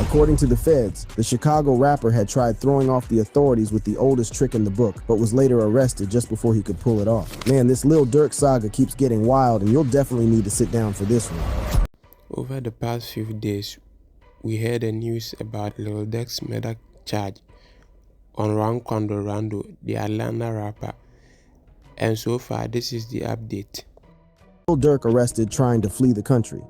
According to the feds, the Chicago rapper had tried throwing off the authorities with the oldest trick in the book, but was later arrested just before he could pull it off. Man, this Lil Durk saga keeps getting wild, and you'll definitely need to sit down for this one. Over the past few days, we heard the news about Lil Durk's murder charge on Quando, Rando, the Atlanta rapper. And so far, this is the update. Lil Durk arrested trying to flee the country.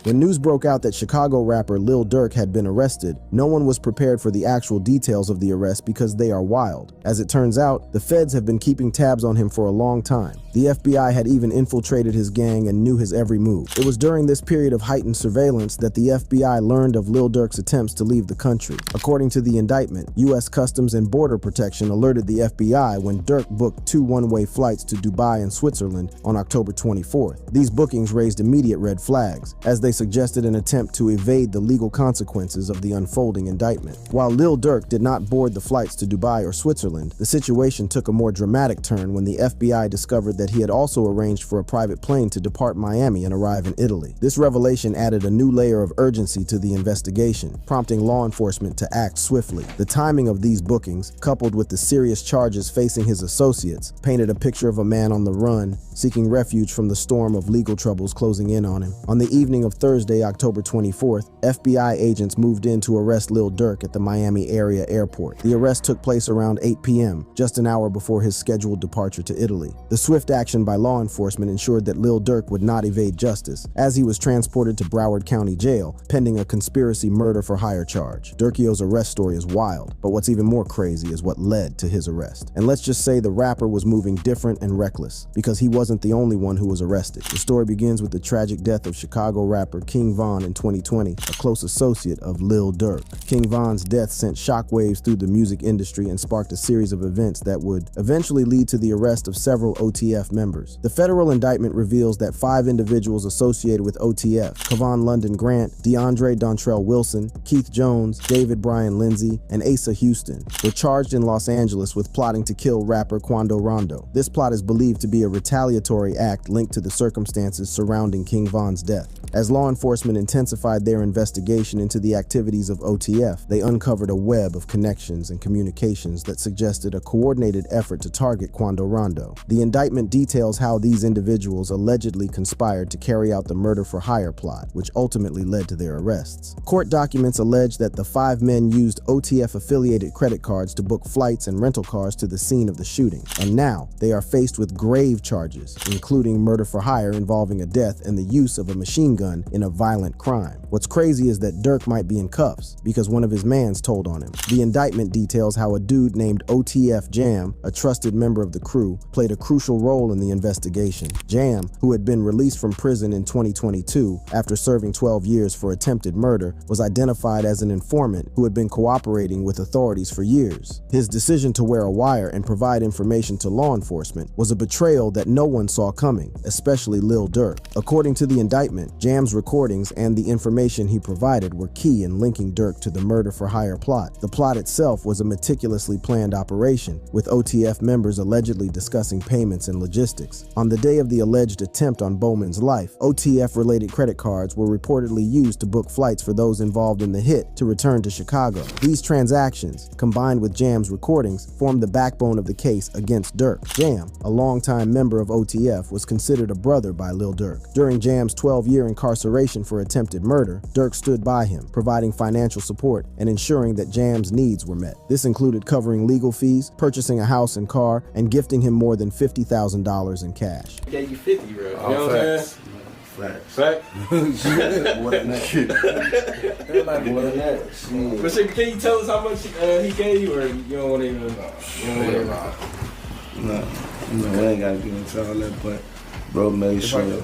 When news broke out that Chicago rapper Lil Durk had been arrested, no one was prepared for the actual details of the arrest because they are wild. As it turns out, the feds have been keeping tabs on him for a long time. The FBI had even infiltrated his gang and knew his every move. It was during this period of heightened surveillance that the FBI learned of Lil Durk's attempts to leave the country. According to the indictment, U.S. Customs and Border Protection alerted the FBI when Durk booked 2 one-way flights to Dubai and Switzerland on October 24th. These bookings raised immediate red flags, as they suggested an attempt to evade the legal consequences of the unfolding indictment. While Lil Durk did not board the flights to Dubai or Switzerland, the situation took a more dramatic turn when the FBI discovered that he had also arranged for a private plane to depart Miami and arrive in Italy. This revelation added a new layer of urgency to the investigation, prompting law enforcement to act swiftly. The timing of these bookings, coupled with the serious charges facing his associates, painted a picture of a man on the run, seeking refuge from the storm of legal troubles closing in on him. On the evening of Thursday, October 24th, FBI agents moved in to arrest Lil Durk at the Miami area airport. The arrest took place around 8 p.m., just an hour before his scheduled departure to Italy. The swift action by law enforcement ensured that Lil Durk would not evade justice, as he was transported to Broward County Jail, pending a conspiracy murder for hire charge. Durkio's arrest story is wild, but what's even more crazy is what led to his arrest. And let's just say the rapper was moving different and reckless, because he wasn't the only one who was arrested. The story begins with the tragic death of Chicago rapper King Von in 2020, a close associate of Lil Durk. King Von's death sent shockwaves through the music industry and sparked a series of events that would eventually lead to the arrest of several OTF members. The federal indictment reveals that 5 individuals associated with OTF, Kevon London Grant, DeAndre Dontrell Wilson, Keith Jones, David Brian Lindsay, and Asa Houston, were charged in Los Angeles with plotting to kill rapper Quando Rando. This plot is believed to be a retaliatory act linked to the circumstances surrounding King Von's death. As law enforcement intensified their investigation into the activities of OTF, they uncovered a web of connections and communications that suggested a coordinated effort to target Quando Rando. The indictment details how these individuals allegedly conspired to carry out the murder for hire plot, which ultimately led to their arrests. Court documents allege that the 5 men used OTF-affiliated credit cards to book flights and rental cars to the scene of the shooting, and now they are faced with grave charges, including murder for hire involving a death and the use of a machine gun in a violent crime. What's crazy is that Durk might be in cuffs because one of his mans told on him. The indictment details how a dude named OTF Jam, a trusted member of the crew, played a crucial role in the investigation. Jam, who had been released from prison in 2022 after serving 12 years for attempted murder, was identified as an informant who had been cooperating with authorities for years. His decision to wear a wire and provide information to law enforcement was a betrayal that no one saw coming, especially Lil Durk. According to the indictment, Jam's recordings and the information he provided were key in linking Durk to the murder for hire plot. The plot itself was a meticulously planned operation, with OTF members allegedly discussing payments and logistics. On the day of the alleged attempt on Bowman's life, OTF-related credit cards were reportedly used to book flights for those involved in the hit to return to Chicago. These transactions, combined with Jam's recordings, formed the backbone of the case against Durk. Jam, a longtime member of OTF, was considered a brother by Lil Durk. During Jam's 12-year incarceration for attempted murder, Durk stood by him, providing financial support and ensuring that Jam's needs were met. This included covering legal fees, purchasing a house and car, and gifting him more than $50,000 in cash. Yeah, you 50, bro. You know what I'm saying? Facts. Fact? More than that. Everybody more than that. Shit. But so, can you tell us how much he gave you, or you don't want to even? No, we ain't gotta get into all that, but bro made sure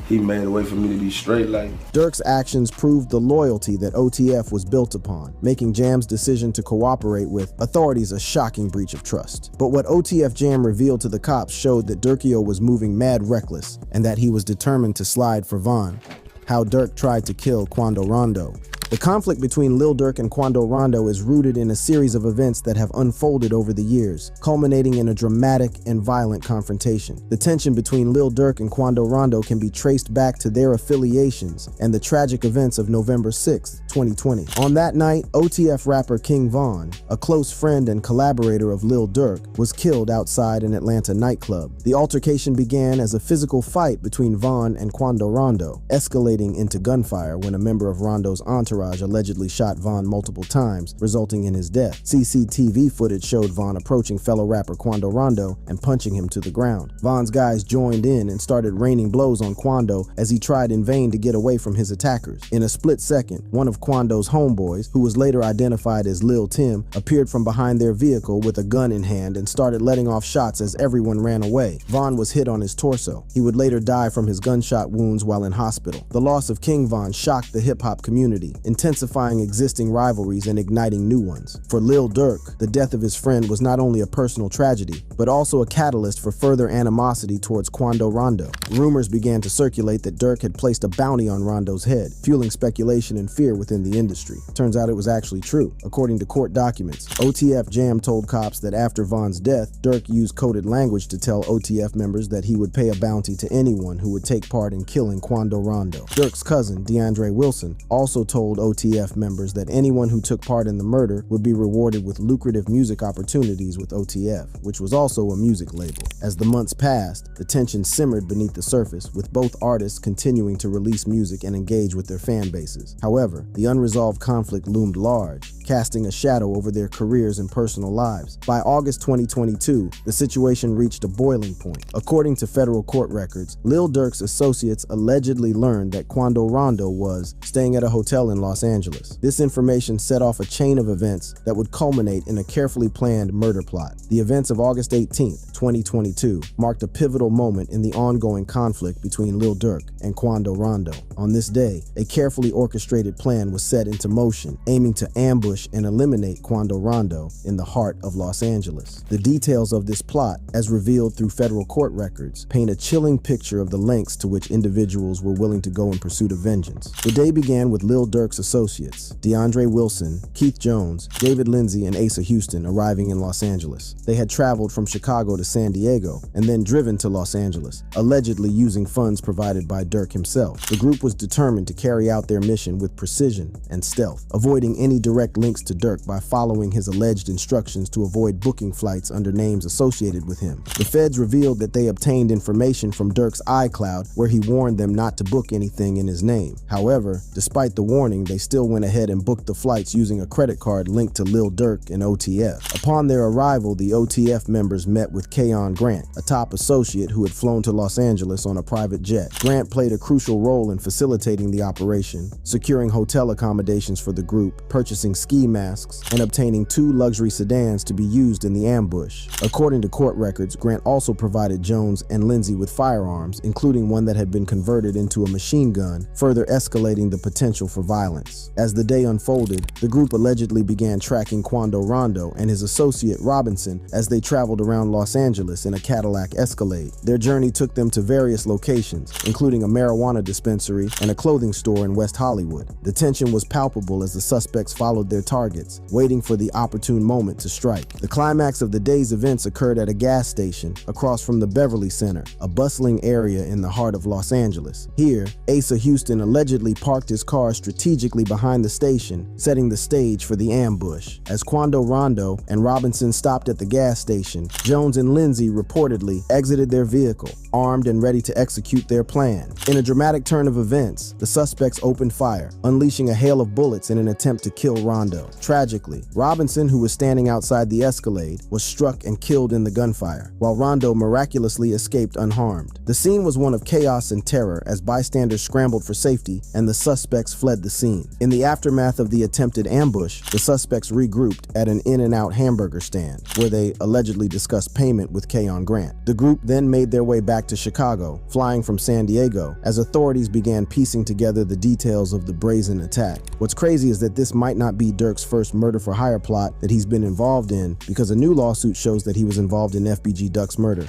he made a way for me to be straight. Like, Durk's actions proved the loyalty that OTF was built upon, making Jam's decision to cooperate with authorities a shocking breach of trust. But what OTF Jam revealed to the cops showed that Durkio was moving mad reckless and that he was determined to slide for Von. How Durk tried to kill Quando Rando. The conflict between Lil Durk and Quando Rando is rooted in a series of events that have unfolded over the years, culminating in a dramatic and violent confrontation. The tension between Lil Durk and Quando Rando can be traced back to their affiliations and the tragic events of November 6, 2020. On that night, OTF rapper King Von, a close friend and collaborator of Lil Durk, was killed outside an Atlanta nightclub. The altercation began as a physical fight between Von and Quando Rando, escalating into gunfire when a member of Rondo's entourage allegedly shot Von multiple times, resulting in his death. CCTV footage showed Von approaching fellow rapper Quando Rando and punching him to the ground. Von's guys joined in and started raining blows on Quando as he tried in vain to get away from his attackers. In a split second, one of Quando's homeboys, who was later identified as Lil Tim, appeared from behind their vehicle with a gun in hand and started letting off shots as everyone ran away. Von was hit on his torso. He would later die from his gunshot wounds while in hospital. The loss of King Von shocked the hip-hop community, intensifying existing rivalries and igniting new ones. For Lil Durk, the death of his friend was not only a personal tragedy, but also a catalyst for further animosity towards Quando Rando. Rumors began to circulate that Durk had placed a bounty on Rondo's head, fueling speculation and fear within the industry. Turns out it was actually true. According to court documents, OTF Jam told cops that after Von's death, Durk used coded language to tell OTF members that he would pay a bounty to anyone who would take part in killing Quando Rando. Durk's cousin, DeAndre Wilson, also told OTF members that anyone who took part in the murder would be rewarded with lucrative music opportunities with OTF, which was also a music label. As the months passed, the tension simmered beneath the surface, with both artists continuing to release music and engage with their fan bases. However, the unresolved conflict loomed large, casting a shadow over their careers and personal lives. By August 2022, the situation reached a boiling point. According to federal court records, Lil Durk's associates allegedly learned that Quando Rando was staying at a hotel in Los Angeles. This information set off a chain of events that would culminate in a carefully planned murder plot. The events of August 18, 2022, marked a pivotal moment in the ongoing conflict between Lil Durk and Quando Rando. On this day, a carefully orchestrated plan was set into motion, aiming to ambush and eliminate Quando Rando in the heart of Los Angeles. The details of this plot, as revealed through federal court records, paint a chilling picture of the lengths to which individuals were willing to go in pursuit of vengeance. The day began with Lil Durk's associates, DeAndre Wilson, Keith Jones, David Lindsay, and Asa Houston, arriving in Los Angeles. They had traveled from Chicago to San Diego and then driven to Los Angeles, allegedly using funds provided by Durk himself. The group was determined to carry out their mission with precision and stealth, avoiding any direct links to Durk by following his alleged instructions to avoid booking flights under names associated with him. The feds revealed that they obtained information from Durk's iCloud where he warned them not to book anything in his name. However, despite the warning, they still went ahead and booked the flights using a credit card linked to Lil Durk and OTF. Upon their arrival, the OTF members met with Keon Grant, a top associate who had flown to Los Angeles on a private jet. Grant played a crucial role in facilitating the operation, securing hotel accommodations for the group, purchasing ski masks, and obtaining 2 luxury sedans to be used in the ambush. According to court records, Grant also provided Jones and Lindsay with firearms, including one that had been converted into a machine gun, further escalating the potential for violence. As the day unfolded, the group allegedly began tracking Quando Rando and his associate Robinson as they traveled around Los Angeles in a Cadillac Escalade. Their journey took them to various locations, including a marijuana dispensary and a clothing store in West Hollywood. The tension was palpable as the suspects followed their targets, waiting for the opportune moment to strike. The climax of the day's events occurred at a gas station across from the Beverly Center, a bustling area in the heart of Los Angeles. Here, Asa Houston allegedly parked his car strategically behind the station, setting the stage for the ambush. As Quando Rando and Robinson stopped at the gas station, Jones and Lindsay reportedly exited their vehicle, armed and ready to execute their plan. In a dramatic turn of events, the suspects opened fire, unleashing a hail of bullets in an attempt to kill Rando. Tragically, Robinson, who was standing outside the Escalade, was struck and killed in the gunfire, while Rando miraculously escaped unharmed. The scene was one of chaos and terror as bystanders scrambled for safety and the suspects fled the scene. In the aftermath of the attempted ambush, the suspects regrouped at an In-N-Out hamburger stand, where they allegedly discussed payment with Keon Grant. The group then made their way back to Chicago, flying from San Diego, as authorities began piecing together the details of the brazen attack. What's crazy is that this might not be Durk's first murder-for-hire plot that he's been involved in, because a new lawsuit shows that he was involved in FBG Duck's murder,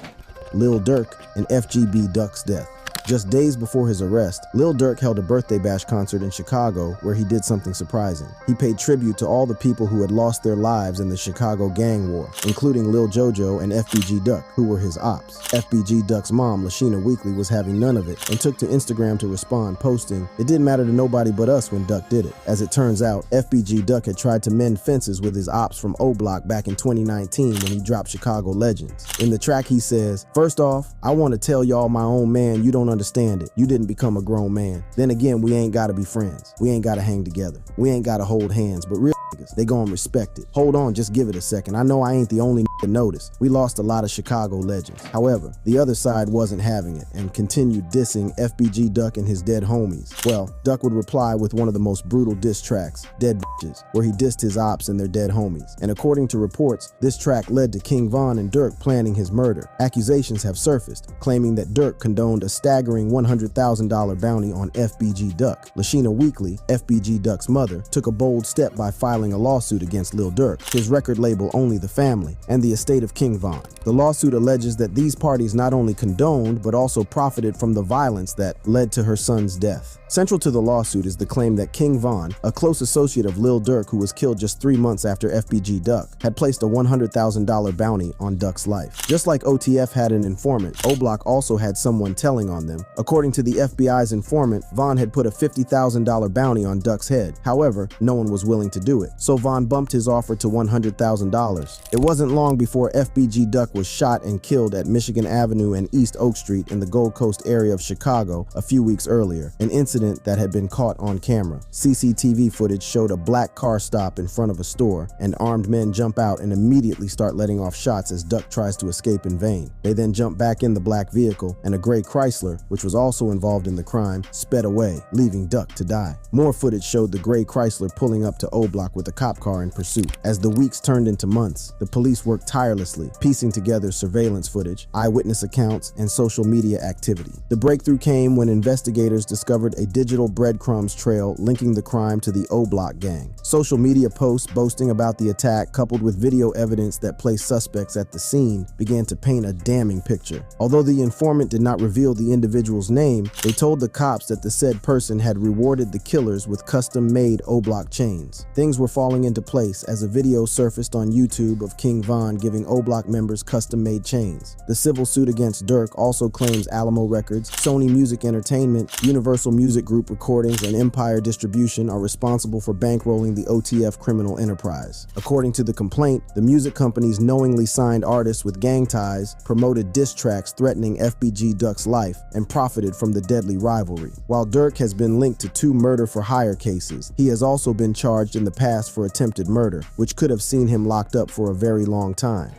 Lil Durk, and FGB Duck's death. Just days before his arrest, Lil Durk held a birthday bash concert in Chicago where he did something surprising. He paid tribute to all the people who had lost their lives in the Chicago gang war, including Lil Jojo and FBG Duck, who were his ops. FBG Duck's mom, Lashina Weekly, was having none of it and took to Instagram to respond, posting, "It didn't matter to nobody but us when Duck did it." As it turns out, FBG Duck had tried to mend fences with his ops from O Block back in 2019 when he dropped Chicago Legends. In the track he says, "First off, I want to tell y'all my own man, you don't understand it. You didn't become a grown man. Then again, we ain't gotta be friends. We ain't gotta hang together. We ain't gotta hold hands, but real niggas, they gon' respect it. Hold on, just give it a second. I know I ain't the only to notice. We lost a lot of Chicago legends." However, the other side wasn't having it and continued dissing FBG Duck and his dead homies. Well, Duck would reply with one of the most brutal diss tracks, "Dead Bitches," where he dissed his ops and their dead homies. And according to reports, this track led to King Von and Durk planning his murder. Accusations have surfaced, claiming that Durk condoned a staggering $100,000 bounty on FBG Duck. Lashina Weekly, FBG Duck's mother, took a bold step by filing a lawsuit against Lil Durk, his record label Only the Family, and the estate of King Von. The lawsuit alleges that these parties not only condoned, but also profited from the violence that led to her son's death. Central to the lawsuit is the claim that King Von, a close associate of Lil Durk who was killed just 3 months after FBG Duck, had placed a $100,000 bounty on Duck's life. Just like OTF had an informant, O Block also had someone telling on them. According to the FBI's informant, Von had put a $50,000 bounty on Duck's head. However, no one was willing to do it, so Von bumped his offer to $100,000. It wasn't long before FBG Duck was shot and killed at Michigan Avenue and East Oak Street in the Gold Coast area of Chicago a few weeks earlier, an incident that had been caught on camera. CCTV footage showed a black car stop in front of a store, and armed men jump out and immediately start letting off shots as Duck tries to escape in vain. They then jump back in the black vehicle, and a gray Chrysler, which was also involved in the crime, sped away, leaving Duck to die. More footage showed the gray Chrysler pulling up to O Block with a cop car in pursuit. As the weeks turned into months, the police worked tirelessly, piecing together surveillance footage, eyewitness accounts, and social media activity. The breakthrough came when investigators discovered a digital breadcrumbs trail linking the crime to the O Block gang. Social media posts boasting about the attack, coupled with video evidence that placed suspects at the scene, began to paint a damning picture. Although the informant did not reveal the individual's name, they told the cops that the said person had rewarded the killers with custom-made O Block chains. Things were falling into place as a video surfaced on YouTube of King Von giving O Block members custom-made chains. The civil suit against Durk also claims Alamo Records, Sony Music Entertainment, Universal Music Group Recordings, and Empire Distribution are responsible for bankrolling the OTF criminal enterprise. According to the complaint, the music companies knowingly signed artists with gang ties, promoted diss tracks threatening FBG Duck's life, and profited from the deadly rivalry. While Durk has been linked to 2 murder-for-hire cases, he has also been charged in the past for attempted murder, which could have seen him locked up for a very long time.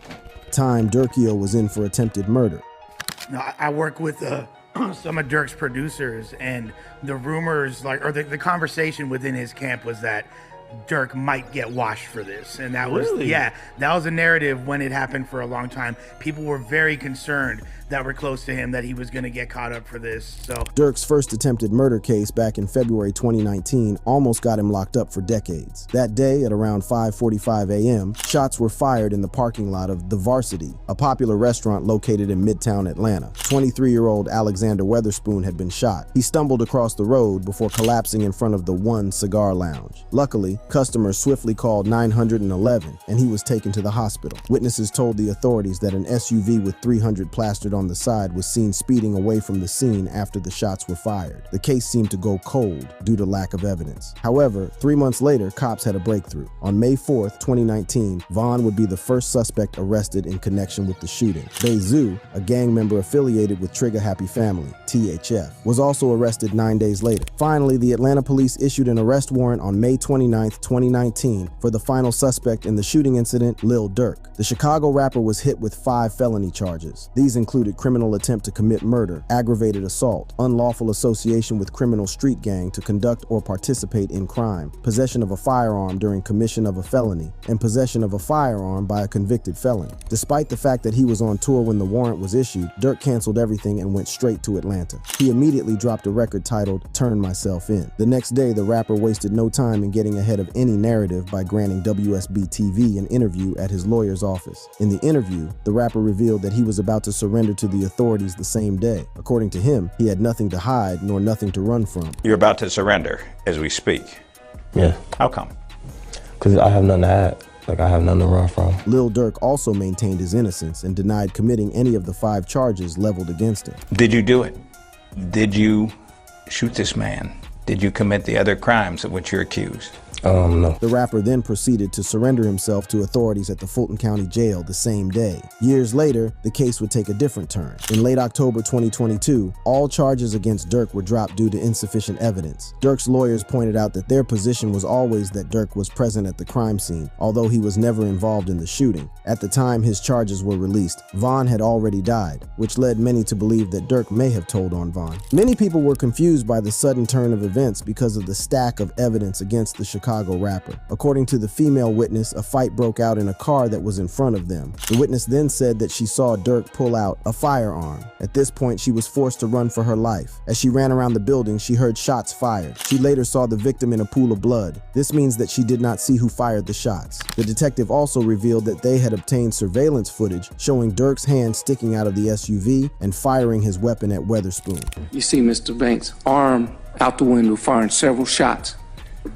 Durkio was in for attempted murder. I work with some of Durk's producers, and the rumors, or the conversation within his camp was that Durk might get washed for this. And that was, that was a narrative when it happened for a long time. People were very concerned that were close to him that he was going to get caught up for this. So Durk's first attempted murder case back in February 2019 almost got him locked up for decades. That day at around 5:45 a.m., shots were fired in the parking lot of The Varsity, a popular restaurant located in Midtown Atlanta. 23-year-old Alexander Weatherspoon had been shot. He stumbled across the road before collapsing in front of the One Cigar Lounge. Luckily, customers swiftly called 911 and he was taken to the hospital. Witnesses told the authorities that an SUV with 300 plastered on the side was seen speeding away from the scene after the shots were fired. The case seemed to go cold due to lack of evidence. However, 3 months later, cops had a breakthrough. On May 4th, 2019, Von would be the first suspect arrested in connection with the shooting. Bezu, a gang member affiliated with Trigger Happy Family, THF, was also arrested 9 days later. Finally, the Atlanta police issued an arrest warrant on May 29th, 2019 for the final suspect in the shooting incident, Lil Durk. The Chicago rapper was hit with 5 felony charges. These included criminal attempt to commit murder, aggravated assault, unlawful association with criminal street gang to conduct or participate in crime, possession of a firearm during commission of a felony, and possession of a firearm by a convicted felon. Despite the fact that he was on tour when the warrant was issued, Durk canceled everything and went straight to Atlanta. He immediately dropped a record titled Turn Myself In. The next day, the rapper wasted no time in getting ahead of any narrative by granting WSB-TV an interview at his lawyer's office. In the interview, the rapper revealed that he was about to surrender to the authorities the same day. According to him, he had nothing to hide nor nothing to run from. You're about to surrender as we speak. Yeah. How come? Because I have nothing to hide. Like, I have nothing to run from. Lil Durk also maintained his innocence and denied committing any of the 5 charges leveled against him. Did you do it? Did you shoot this man? Did you commit the other crimes of which you're accused? No. The rapper then proceeded to surrender himself to authorities at the Fulton County Jail the same day. Years later, the case would take a different turn. In late October 2022, all charges against Durk were dropped due to insufficient evidence. Durk's lawyers pointed out that their position was always that Durk was present at the crime scene, although he was never involved in the shooting. At the time his charges were released, Von had already died, which led many to believe that Durk may have told on Von. Many people were confused by the sudden turn of events because of the stack of evidence against the Chicago rapper. According to the female witness, a fight broke out in a car that was in front of them. The witness then said that she saw Durk pull out a firearm. At this point, she was forced to run for her life. As she ran around the building, she heard shots fired. She later saw the victim in a pool of blood. This means that she did not see who fired the shots. The detective also revealed that they had obtained surveillance footage showing Durk's hand sticking out of the SUV and firing his weapon at Weatherspoon. You see Mr. Banks' arm out the window firing several shots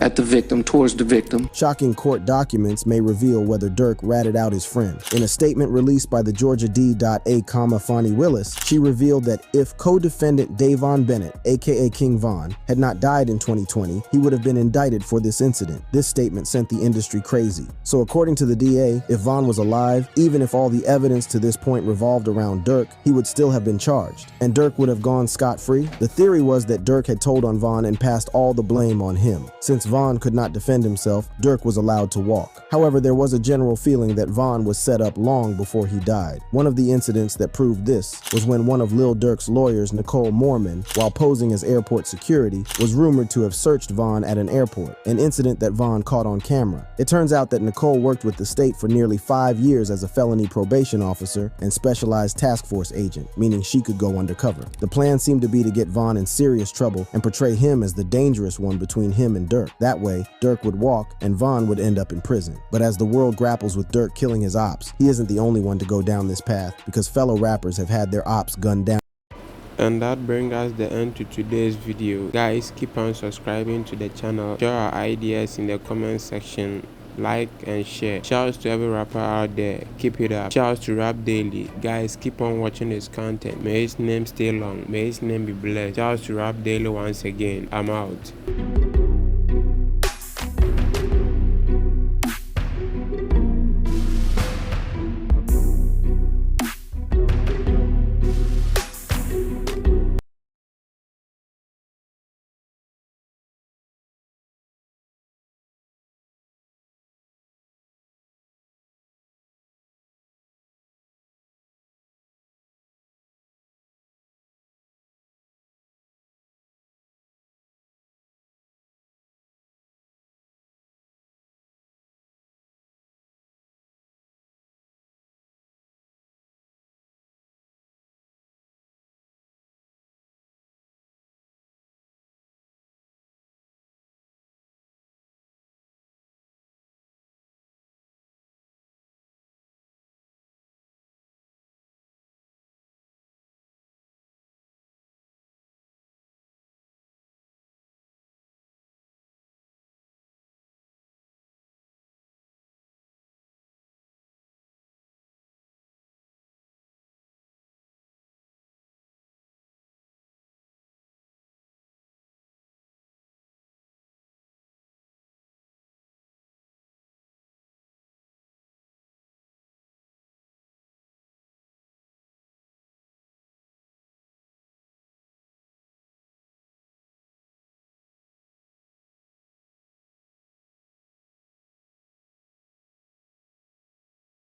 at the victim, towards the victim. Shocking court documents may reveal whether Durk ratted out his friend. In a statement released by the Georgia D.A. Fani Willis, she revealed that if co-defendant Davon Bennett, aka King Von, had not died in 2020, he would have been indicted for this incident. This statement sent the industry crazy. So according to the DA, if Von was alive, even if all the evidence to this point revolved around Durk, he would still have been charged, and Durk would have gone scot-free. The theory was that Durk had told on Von and passed all the blame on him. Since Von could not defend himself, Durk was allowed to walk. However, there was a general feeling that Von was set up long before he died. One of the incidents that proved this was when one of Lil Durk's lawyers, Nicole Mormon, while posing as airport security, was rumored to have searched Von at an airport, an incident that Von caught on camera. It turns out that Nicole worked with the state for nearly 5 years as a felony probation officer and specialized task force agent, meaning she could go undercover. The plan seemed to be to get Von in serious trouble and portray him as the dangerous one between him and Durk. That way, Durk would walk and Von would end up in prison. But as the world grapples with Durk killing his ops, he isn't the only one to go down this path, because fellow rappers have had their ops gunned down. And that brings us the end to today's video. Guys, keep on subscribing to the channel. Share our ideas in the comment section. Like and share. Shouts to every rapper out there. Keep it up. Shouts to Rap Daily. Guys, keep on watching his content. May his name stay long. May his name be blessed. Shouts to Rap Daily once again. I'm out.